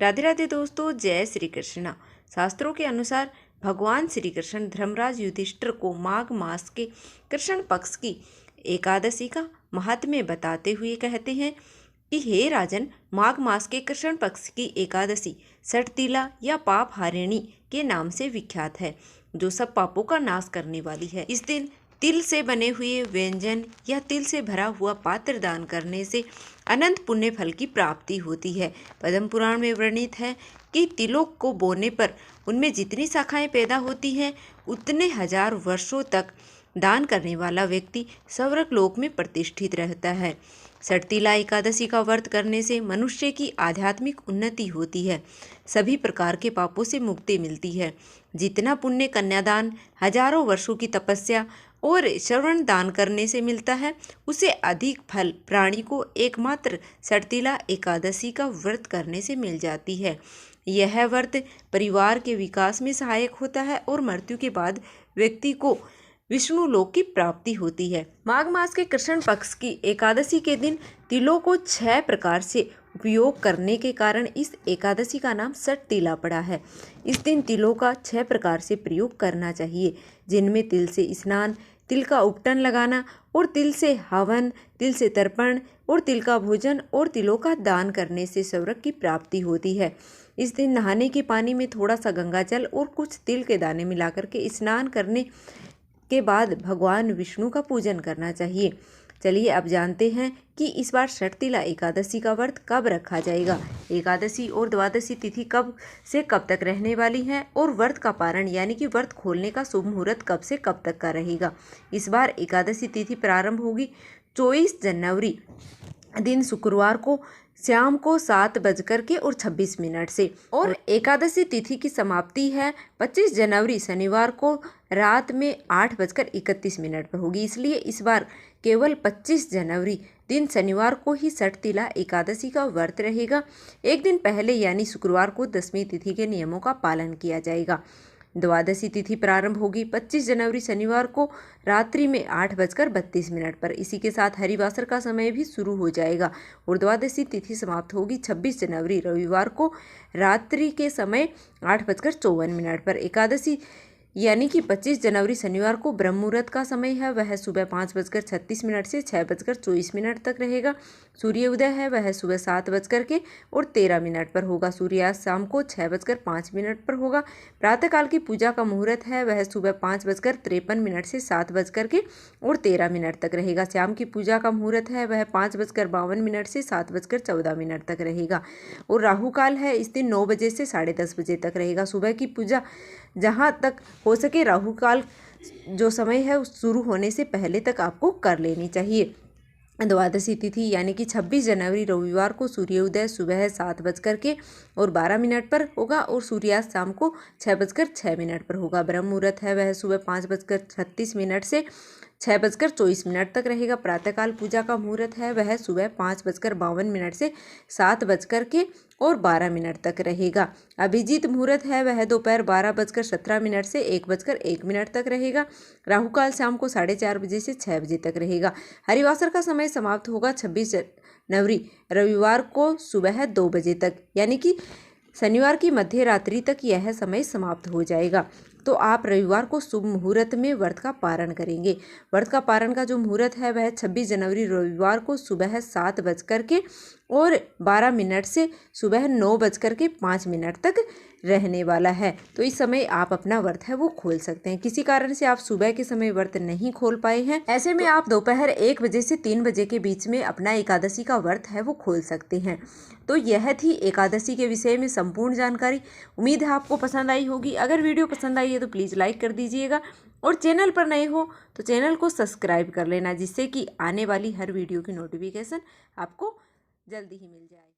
राधे राधे दोस्तों, जय श्री कृष्णा। शास्त्रों के अनुसार भगवान श्री कृष्ण धर्मराज युधिष्ठिर को माघ मास के कृष्ण पक्ष की एकादशी का महात्म्य बताते हुए कहते हैं कि हे राजन, माघ मास के कृष्ण पक्ष की एकादशी षटतिला या पाप हारिणी के नाम से विख्यात है, जो सब पापों का नाश करने वाली है। इस दिन तिल से बने हुए व्यंजन या तिल से भरा हुआ पात्र दान करने से अनंत पुण्य फल की प्राप्ति होती है। पद्म पुराण में वर्णित है कि तिलों को बोने पर उनमें जितनी शाखाएं पैदा होती हैं, उतने हजार वर्षों तक दान करने वाला व्यक्ति स्वर्ग लोक में प्रतिष्ठित रहता है। षटतिला एकादशी का व्रत करने से मनुष्य की आध्यात्मिक उन्नति होती है, सभी प्रकार के पापों से मुक्ति मिलती है। जितना पुण्य कन्यादान, हजारों वर्षों की तपस्या और श्रवण दान करने से मिलता है, उससे अधिक फल प्राणी को एकमात्र षटतिला एकादशी का व्रत करने से मिल जाती है। यह व्रत परिवार के विकास में सहायक होता है और मृत्यु के बाद व्यक्ति को विष्णु लोक की प्राप्ति होती है। माघ मास के कृष्ण पक्ष की एकादशी के दिन तिलों को 6 प्रकार से उपयोग करने के कारण इस एकादशी का नाम षटतिला पड़ा है। इस दिन तिलों का 6 प्रकार से प्रयोग करना चाहिए, जिनमें तिल से स्नान, तिल का उपटन लगाना और तिल से हवन, तिल से तर्पण और तिल का भोजन और तिलों का दान करने से स्वर्ग की प्राप्ति होती है। इस दिन नहाने के पानी में थोड़ा सा गंगा जल और कुछ तिल के दाने मिलाकर के स्नान करने के बाद भगवान विष्णु का पूजन करना चाहिए। चलिए अब जानते हैं कि इस बार षटतिला एकादशी का व्रत कब रखा जाएगा, एकादशी और द्वादशी तिथि कब से कब तक रहने वाली है और व्रत का पारण यानी कि व्रत खोलने का शुभ मुहूर्त कब से कब तक का रहेगा। इस बार एकादशी तिथि प्रारंभ होगी 24 जनवरी दिन शुक्रवार को शाम को 7:26 से और एकादशी तिथि की समाप्ति है 25 जनवरी शनिवार को रात में 8:31 पर होगी। इसलिए इस बार केवल 25 जनवरी दिन शनिवार को ही षटतिला एकादशी का व्रत रहेगा। एक दिन पहले यानी शुक्रवार को दशमी तिथि के नियमों का पालन किया जाएगा। द्वादशी तिथि प्रारंभ होगी 25 जनवरी शनिवार को रात्रि में 8:32 पर। इसी के साथ हरिवासर का समय भी शुरू हो जाएगा और द्वादशी तिथि समाप्त होगी 26 जनवरी रविवार को रात्रि के समय 8:54 पर। एकादशी यानी कि 25 जनवरी शनिवार को ब्रह्म मुहूर्त का समय है, वह सुबह 5:36 से 6:24 तक रहेगा। सूर्य उदय है वह सुबह 7:13 पर होगा। सूर्यास्त शाम को 6:05 पर होगा। प्रातःकाल की पूजा का मुहूर्त है वह सुबह 5:53 से 7:13 तक रहेगा। शाम की पूजा का मुहूर्त है वह 5:52 से 7:14 तक रहेगा और राहु काल है इस दिन 9 बजे से 10:30 तक रहेगा। सुबह की पूजा जहाँ तक हो सके राहु काल जो समय है शुरू होने से पहले तक आपको कर लेनी चाहिए। द्वादशी तिथि यानी कि 26 जनवरी रविवार को सूर्योदय सुबह 7:12 पर होगा और सूर्यास्त शाम को 6:06 पर होगा। ब्रह्म मुहूर्त है वह सुबह 5:36 से 6:24 तक रहेगा। प्रातःकाल पूजा का मुहूर्त है वह सुबह 5:52 से 7:12 तक रहेगा। अभिजीत मुहूर्त है वह दोपहर 12:17 से 1:01 तक रहेगा। राहु काल शाम को 4:30 बजे से 6 बजे तक रहेगा। हरिवासर का समय समाप्त होगा 26 जनवरी रविवार को सुबह 2 बजे तक, यानी कि शनिवार की मध्य रात्रि तक यह समय समाप्त हो जाएगा। तो आप रविवार को शुभ मुहूर्त में व्रत का पारण करेंगे। व्रत का पारण का जो मुहूर्त है वह 26 जनवरी रविवार को सुबह 7:12 से सुबह 9:05 तक रहने वाला है। तो इस समय आप अपना व्रत है वो खोल सकते हैं। किसी कारण से आप सुबह के समय व्रत नहीं खोल पाए हैं, ऐसे में आप दोपहर 1 बजे से 3 बजे के बीच में अपना एकादशी का व्रत है वो खोल सकते हैं। तो यह थी एकादशी के विषय में संपूर्ण जानकारी। उम्मीद है आपको पसंद आई होगी। अगर वीडियो पसंद आई है तो प्लीज़ लाइक कर दीजिएगा और चैनल पर नए हो तो चैनल को सब्सक्राइब कर लेना, जिससे कि आने वाली हर वीडियो की नोटिफिकेशन आपको जल्दी ही मिल जाए।